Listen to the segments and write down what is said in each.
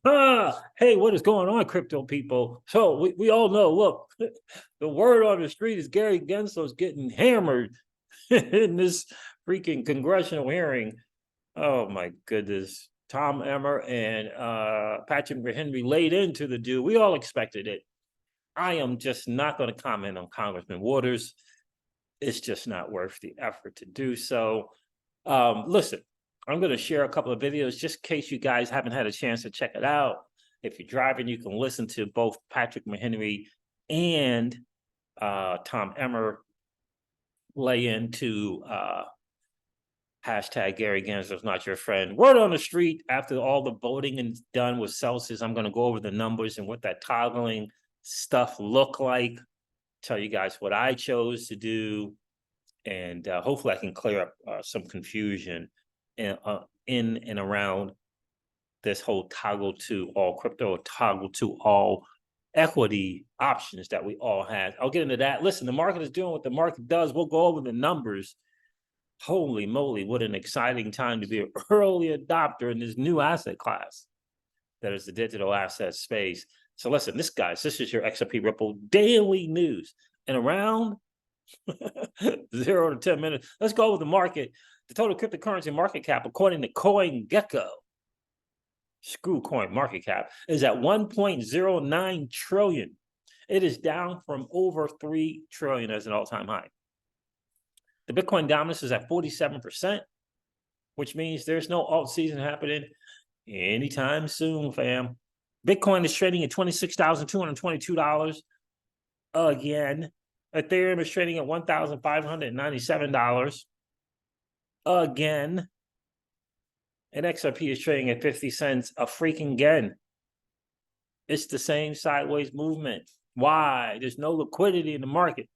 Hey, what is going on, crypto people? So we all know, look, the word on the street is Gary Gensler is getting hammered in this freaking congressional hearing. Oh my goodness. Tom Emmer and Patrick Henry laid into the dude. We all expected it. I am just not going to comment on Congressman Waters. It's just not worth the effort to do so. Listen, I'm going to share a couple of videos just in case you guys haven't had a chance to check it out. If you're driving, you can listen to both Patrick Henry and Tom Emmer lay into hashtag Gary Gensler's not your friend. Word on the street, after all the voting is done with Celsius, I'm going to go over the numbers and what that toggling stuff look like, tell you guys what I chose to do, and hopefully I can clear up some confusion in and around this whole toggle to all crypto or toggle to all equity options that we all had. I'll get into that. Listen, the market is doing what the market does. We'll go over the numbers. Holy moly, what an exciting time to be an early adopter in this new asset class that is the digital asset space. So listen, this is your XRP Ripple daily news. And around 0 to 10 minutes. Let's go with the market. The total cryptocurrency market cap, according to CoinGecko, screw coin market cap, is at 1.09 trillion. It is down from over 3 trillion as an all-time high. The Bitcoin dominance is at 47%, which means there's no alt season happening anytime soon, fam. Bitcoin is trading at $26,222 again. Ethereum is trading at $1,597 again. And XRP is trading at 50 cents a freaking again. It's the same sideways movement. Why? There's no liquidity in the market.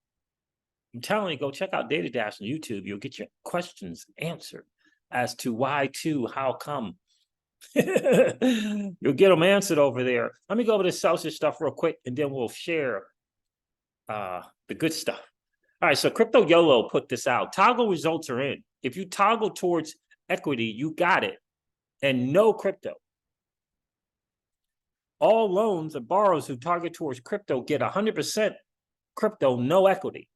I'm telling you, go check out Data Dash on YouTube. You'll get your questions answered as to why, how come. You'll get them answered over there. Let me go over the Celsius stuff real quick, and then we'll share the good stuff. All right, so Crypto YOLO put this out. Toggle results are in. If you toggle towards equity, you got it. And no crypto. All loans and borrowers who target towards crypto get 100% crypto, no equity.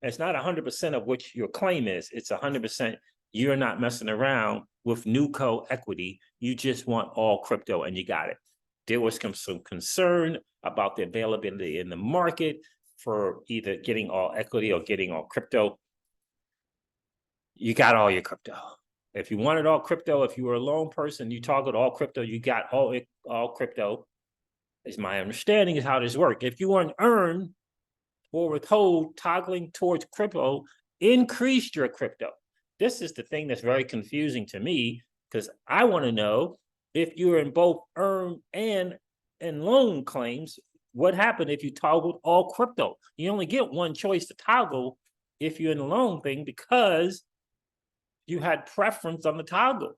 It's not 100% of which your claim is. It's 100% you're not messing around with Newco equity. You just want all crypto and you got it. There was some concern about the availability in the market for either getting all equity or getting all crypto. You got all your crypto. If you wanted all crypto, if you were a lone person, you target all crypto, you got all crypto, is my understanding is how this works. If you want to earn or withhold, toggling towards crypto increased your crypto. This is the thing that's very confusing to me, because I want to know if you're in both earn and loan claims, what happened if you toggled all crypto? You only get one choice to toggle if you're in the loan thing, because you had preference on the toggle.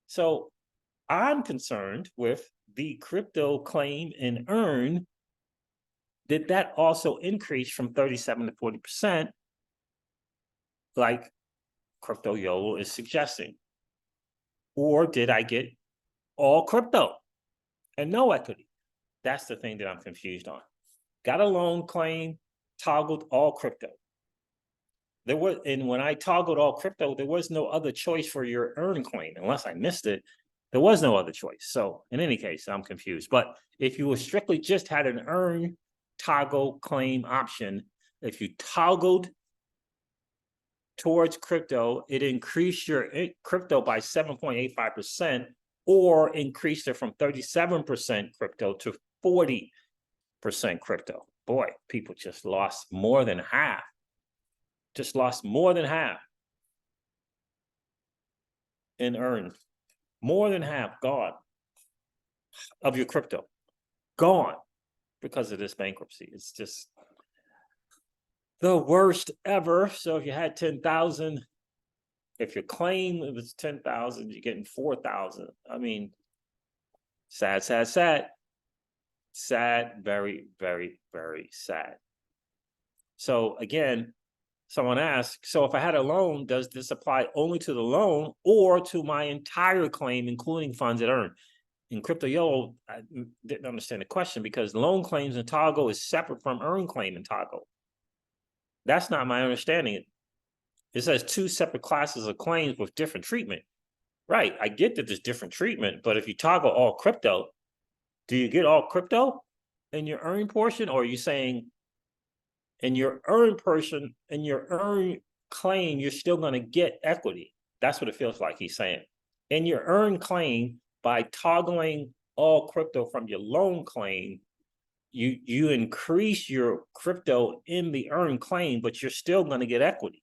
So I'm concerned with the crypto claim and earn. Did that also increase from 37 to 40%, like Crypto YOLO is suggesting? Or did I get all crypto and no equity? That's the thing that I'm confused on. Got a loan claim, toggled all crypto. And when I toggled all crypto, there was no other choice for your earn claim, unless I missed it. There was no other choice. So in any case, I'm confused. But if you were strictly just had an earn toggle claim option, if you toggled towards crypto, it increased your crypto by 7.85%, or increased it from 37% crypto to 40% crypto. Boy, people just lost more than half. Just lost more than half in earned. More than half gone of your crypto. Gone because of this bankruptcy. It's just the worst ever. So if you had 10,000, if your claim it was 10,000, you're getting 4,000. I mean, sad, sad, sad. Sad, very, very, very sad. So again, Someone asked, so if I had a loan, does this apply only to the loan or to my entire claim, including funds that earn? In Crypto Yellow, I didn't understand the question because loan claims in Toggle is separate from earn claim in Toggle. That's not my understanding. It says two separate classes of claims with different treatment. Right, I get that there's different treatment, but if you toggle all crypto, do you get all crypto in your earn portion, or are you saying in your earn portion, in your earn claim, you're still going to get equity? That's what it feels like he's saying. In your earn claim, by toggling all crypto from your loan claim, you increase your crypto in the earn claim, but you're still going to get equity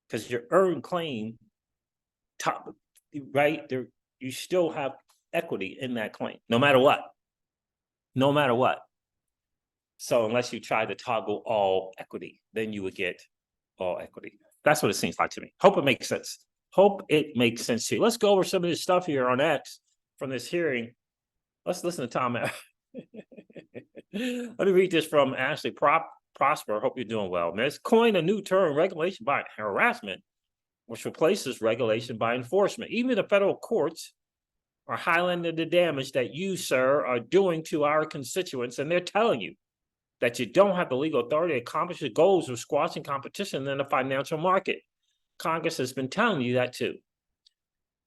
because your earn claim right there, you still have equity in that claim, no matter what. No matter what. So unless you try to toggle all equity, then you would get all equity. That's what it seems like to me. Hope it makes sense. Hope it makes sense to you. Let's go over some of this stuff here on X from this hearing. Let's listen to Tom. Let me read this from Ashley Prosper. Hope you're doing well. Let's coin a new term, regulation by harassment, which replaces regulation by enforcement. Even the federal courts are highlighting the damage that you, sir, are doing to our constituents, and they're telling you that you don't have the legal authority to accomplish the goals of squashing competition in the financial market. Congress has been telling you that too.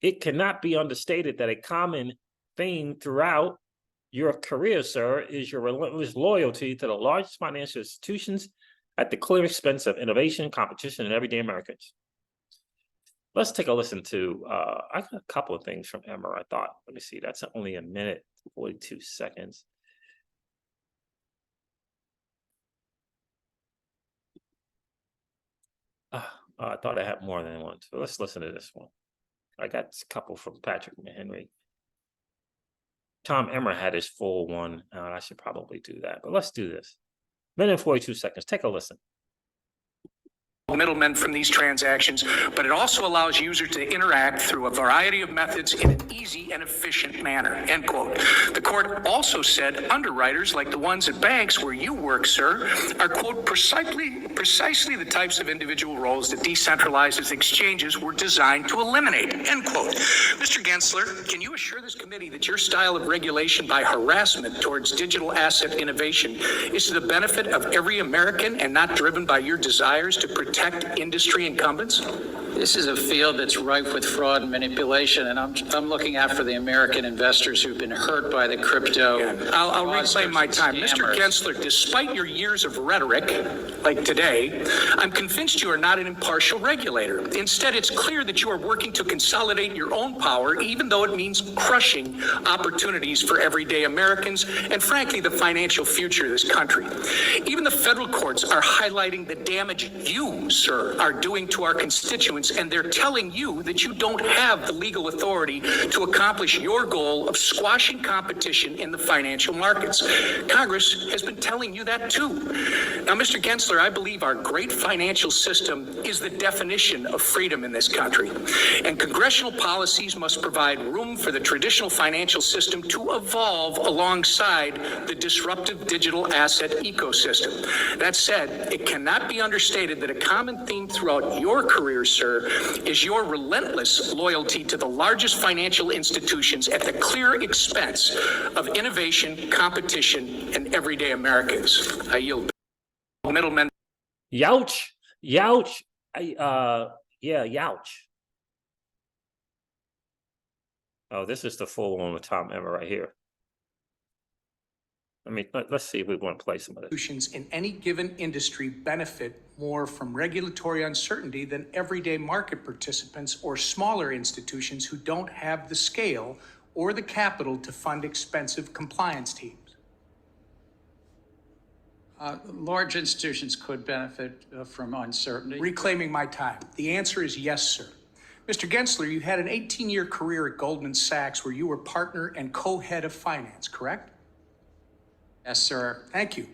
It cannot be understated that a common theme throughout your career, sir, is your relentless loyalty to the largest financial institutions at the clear expense of innovation, competition, and everyday Americans. Let's take a listen to, I got a couple of things from Emma, I thought. Let me see, that's only a minute, 42 seconds. I thought I had more than one, so let's listen to this one. I got a couple from Patrick Henry. Tom Emmer had his full one. I should probably do that, but let's do this. Minute and 42 seconds, take a listen. Middlemen from these transactions, but it also allows users to interact through a variety of methods in an easy and efficient manner, end quote. The court also said underwriters like the ones at banks where you work, sir, are, quote, precisely the types of individual roles that decentralized exchanges were designed to eliminate, end quote. Mr. Gensler, can you assure this committee that your style of regulation by harassment towards digital asset innovation is to the benefit of every American and not driven by your desires to protect industry incumbents? This is a field that's rife with fraud and manipulation, and I'm looking out for the American investors who've been hurt by the crypto. Yeah, I'll reclaim my time. Mr. Gensler, despite your years of rhetoric, like today, I'm convinced you are not an impartial regulator. Instead, it's clear that you are working to consolidate your own power, even though it means crushing opportunities for everyday Americans and, frankly, the financial future of this country. Even the federal courts are highlighting the damage you, sir, are doing to our constituents, and they're telling you that you don't have the legal authority to accomplish your goal of squashing competition in the financial markets. Congress has been telling you that too. Now, Mr. Gensler, I believe our great financial system is the definition of freedom in this country, and congressional policies must provide room for the traditional financial system to evolve alongside the disruptive digital asset ecosystem. That said, it cannot be understated that a common theme throughout your career, sir, is your relentless loyalty to the largest financial institutions at the clear expense of innovation, competition, and everyday Americans. I yield. Middlemen. Youch. Yeah, youch. Oh, this is the full one with Tom Emmer right here. I mean, let's see if we want to play some of this. Institutions in any given industry benefit more from regulatory uncertainty than everyday market participants or smaller institutions who don't have the scale or the capital to fund expensive compliance teams. Large institutions could benefit from uncertainty. Reclaiming my time. The answer is yes, sir. Mr. Gensler, you had an 18-year career at Goldman Sachs where you were partner and co-head of finance, correct? Yes, sir. Thank you.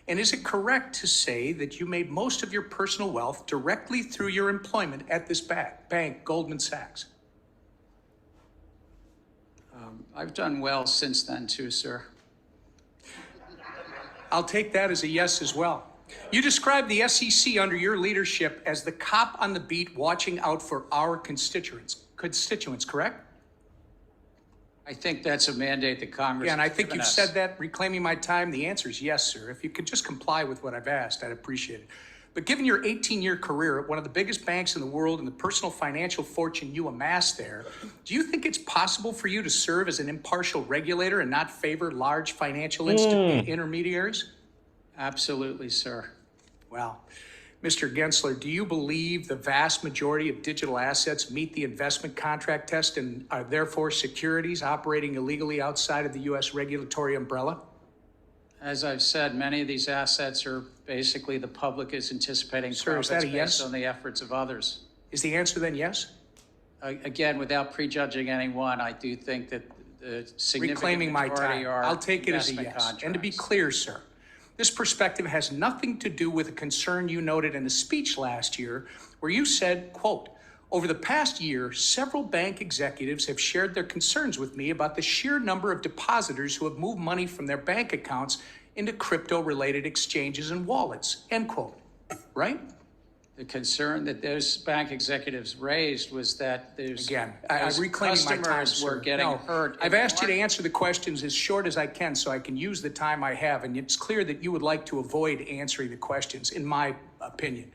And is it correct to say that you made most of your personal wealth directly through your employment at this bank, Goldman Sachs? I've done well since then too, sir. I'll take that as a yes as well. You described the SEC under your leadership as the cop on the beat watching out for our constituents, correct? I think that's a mandate that Congress Yeah, and I has think given you've us. said that, reclaiming my time. The answer is yes, sir. If you could just comply with what I've asked, I'd appreciate it. But given your 18-year career at one of the biggest banks in the world and the personal financial fortune you amassed there, do you think it's possible for you to serve as an impartial regulator and not favor large financial intermediaries? Absolutely, sir. Well, Mr. Gensler, do you believe the vast majority of digital assets meet the investment contract test and are therefore securities operating illegally outside of the U.S. regulatory umbrella? As I've said, many of these assets are basically the public is anticipating Sir, is profits that a yes? based on the efforts of others. Is the answer then yes? Again, without prejudging anyone, I do think that the significant Reclaiming my majority time. are I'll take it as a investment yes. And to be contracts. clear, sir, this perspective has nothing to do with a concern you noted in the speech last year where you said, quote, "Over the past year, several bank executives have shared their concerns with me about the sheer number of depositors who have moved money from their bank accounts into crypto-related exchanges and wallets," end quote. Right? The concern that those bank executives raised was that there's Again, I'm reclaiming my time, customers were sir. getting No, hurt. I've asked you to answer the questions as short as I can so I can use the time I have, and it's clear that you would like to avoid answering the questions, in my opinion.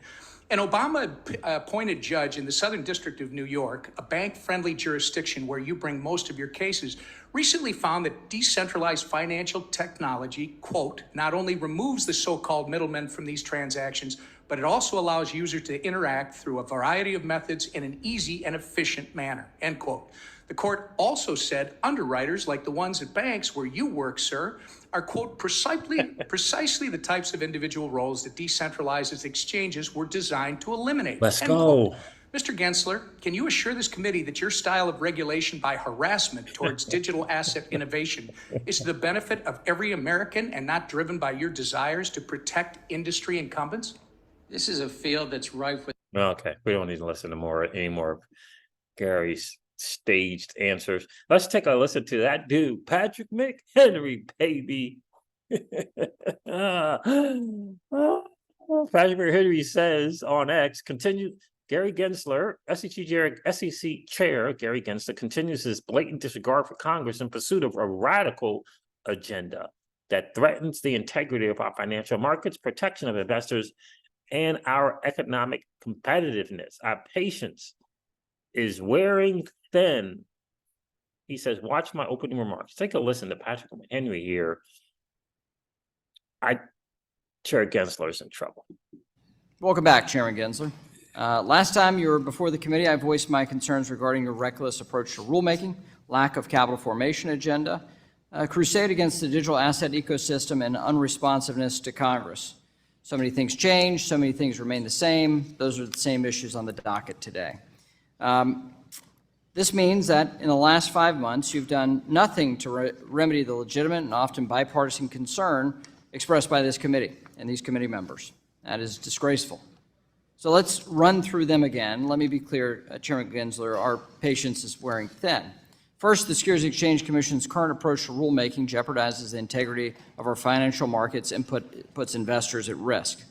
An Obama-appointed judge in the Southern District of New York, a bank-friendly jurisdiction where you bring most of your cases, recently found that decentralized financial technology, quote, "not only removes the so-called middlemen from these transactions, but it also allows users to interact through a variety of methods in an easy and efficient manner," end quote. The court also said underwriters like the ones at banks where you work, sir, are, quote, precisely the types of individual roles that decentralized exchanges were designed to eliminate. Let's end go. quote. Mr. Gensler, can you assure this committee that your style of regulation by harassment towards digital asset innovation is to the benefit of every American and not driven by your desires to protect industry incumbents? This is a field that's rife with Okay, we don't need to listen to any more of Gary's staged answers. Let's take a listen to that dude, Patrick McHenry, baby. Patrick McHenry says on X, Gary Gensler, SEC Chair Gary Gensler continues his blatant disregard for Congress in pursuit of a radical agenda that threatens the integrity of our financial markets, protection of investors, and our economic competitiveness. Our patience is wearing thin. He says, watch my opening remarks. Take a listen to Patrick McHenry here. Chair Gensler's in trouble. Welcome back, Chairman Gensler. Last time you were before the committee, I voiced my concerns regarding your reckless approach to rulemaking, lack of capital formation agenda, crusade against the digital asset ecosystem, and unresponsiveness to Congress. So many things change, so many things remain the same. Those are the same issues on the docket today. This means that in the last 5 months, you've done nothing to remedy the legitimate and often bipartisan concern expressed by this committee and these committee members. That is disgraceful. So let's run through them again. Let me be clear, Chairman Gensler, our patience is wearing thin. First, the Securities and Exchange Commission's current approach to rulemaking jeopardizes the integrity of our financial markets and puts investors at risk.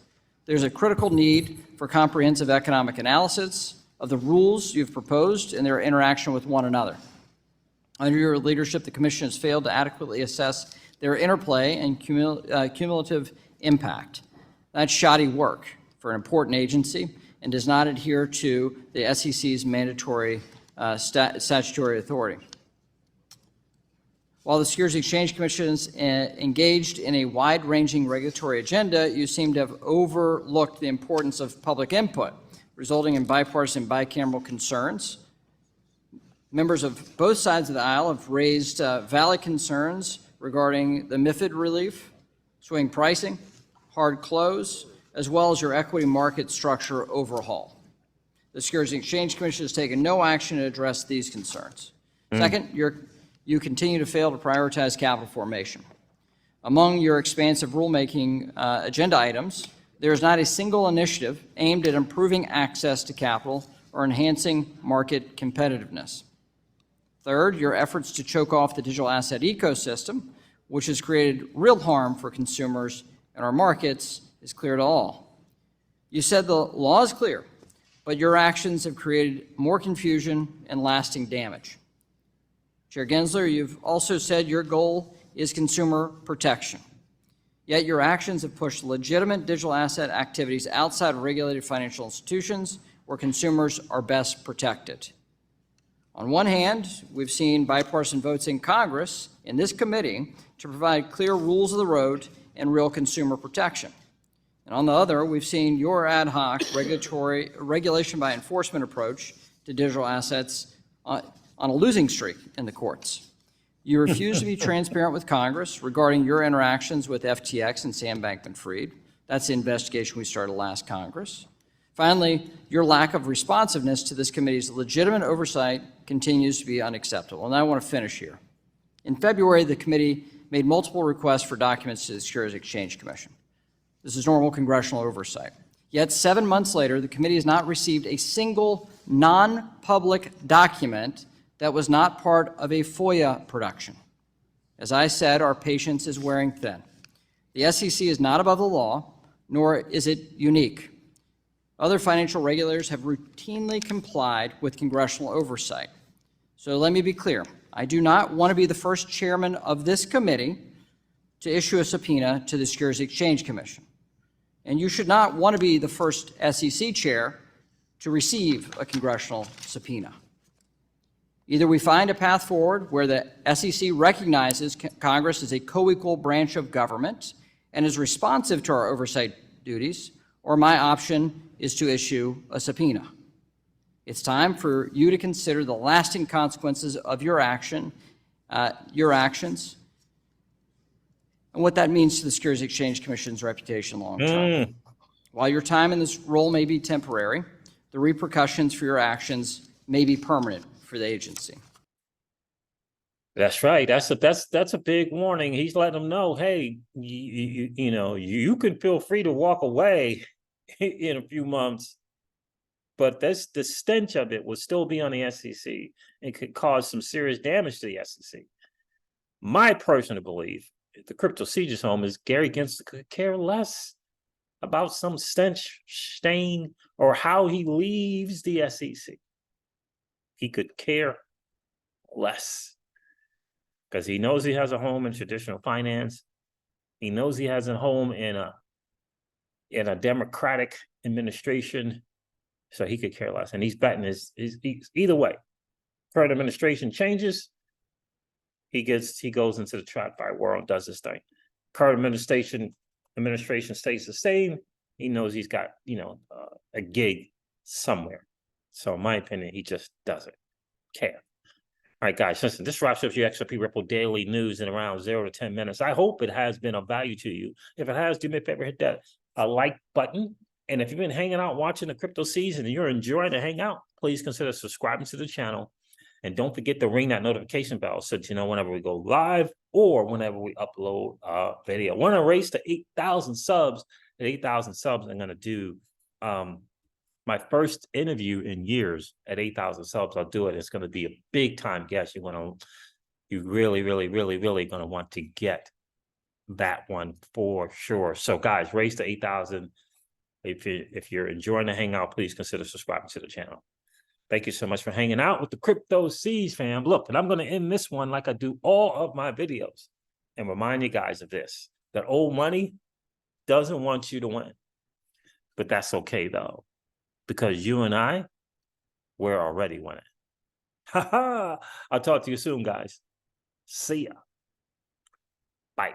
There's a critical need for comprehensive economic analysis of the rules you've proposed and their interaction with one another. Under your leadership, the Commission has failed to adequately assess their interplay and cumulative impact. That's shoddy work for an important agency and does not adhere to the SEC's mandatory statutory authority. While the Securities and Exchange Commission is engaged in a wide-ranging regulatory agenda, you seem to have overlooked the importance of public input, resulting in bipartisan bicameral concerns. Members of both sides of the aisle have raised valid concerns regarding the MiFID relief, swing pricing, hard close, as well as your equity market structure overhaul. The Securities and Exchange Commission has taken no action to address these concerns. Second, you continue to fail to prioritize capital formation. Among your expansive rulemaking agenda items, there is not a single initiative aimed at improving access to capital or enhancing market competitiveness. Third, your efforts to choke off the digital asset ecosystem, which has created real harm for consumers and our markets, is clear to all. You said the law is clear, but your actions have created more confusion and lasting damage. Chair Gensler, you've also said your goal is consumer protection. Yet your actions have pushed legitimate digital asset activities outside of regulated financial institutions where consumers are best protected. On one hand, we've seen bipartisan votes in Congress, in this committee, to provide clear rules of the road and real consumer protection. And on the other, we've seen your ad hoc regulation by enforcement approach to digital assets on a losing streak in the courts. You refuse to be transparent with Congress regarding your interactions with FTX and Sam Bankman-Fried. That's the investigation we started last Congress. Finally, your lack of responsiveness to this committee's legitimate oversight continues to be unacceptable. And I want to finish here. In February, the committee made multiple requests for documents to the Securities Exchange Commission. This is normal congressional oversight. Yet 7 months later, the committee has not received a single non-public document that was not part of a FOIA production. As I said, our patience is wearing thin. The SEC is not above the law, nor is it unique. Other financial regulators have routinely complied with congressional oversight. So let me be clear. I do not want to be the first chairman of this committee to issue a subpoena to the Securities Exchange Commission. And you should not want to be the first SEC chair to receive a congressional subpoena. Either we find a path forward where the SEC recognizes Congress as a co-equal branch of government and is responsive to our oversight duties, or my option is to issue a subpoena. It's time for you to consider the lasting consequences of your actions, and what that means to the Securities Exchange Commission's reputation long term. While your time in this role may be temporary, the repercussions for your actions may be permanent for the agency. That's right. That's a big warning. He's letting them know, hey, you can feel free to walk away in a few months, but the stench of it will still be on the SEC and could cause some serious damage to the SEC. My personal belief, the crypto sieges home, is Gary Gensler could care less about some stench, stain, or how he leaves the SEC. He could care less because he knows he has a home in traditional finance. He knows he has a home in a Democratic administration, so he could care less. And he's betting his either way. Current administration changes, he goes into the TradFi world and does his thing. Current administration stays the same. He knows he's got a gig somewhere. So in my opinion, he just doesn't care. All right, guys, listen, this wraps up your XRP Ripple Daily News in around 0 to 10 minutes. I hope it has been of value to you. If it has, do me a favor, hit that like button. And if you've been hanging out watching the crypto season and you're enjoying the hangout, please consider subscribing to the channel. And don't forget to ring that notification bell so that you know whenever we go live or whenever we upload a video. I want to race to 8,000 subs. At 8,000 subs, I'm going to do my first interview in years at 8,000 subs. I'll do it. It's going to be a big time guest. You really going to want to get that one for sure. So guys, race to 8,000. If you're enjoying the hangout, please consider subscribing to the channel. Thank you so much for hanging out with the Crypto Seas fam. Look, and I'm going to end this one like I do all of my videos and remind you guys of this, that old money doesn't want you to win, but that's okay though, because you and I, we're already winning. Ha ha! I'll talk to you soon, guys. See ya. Bye.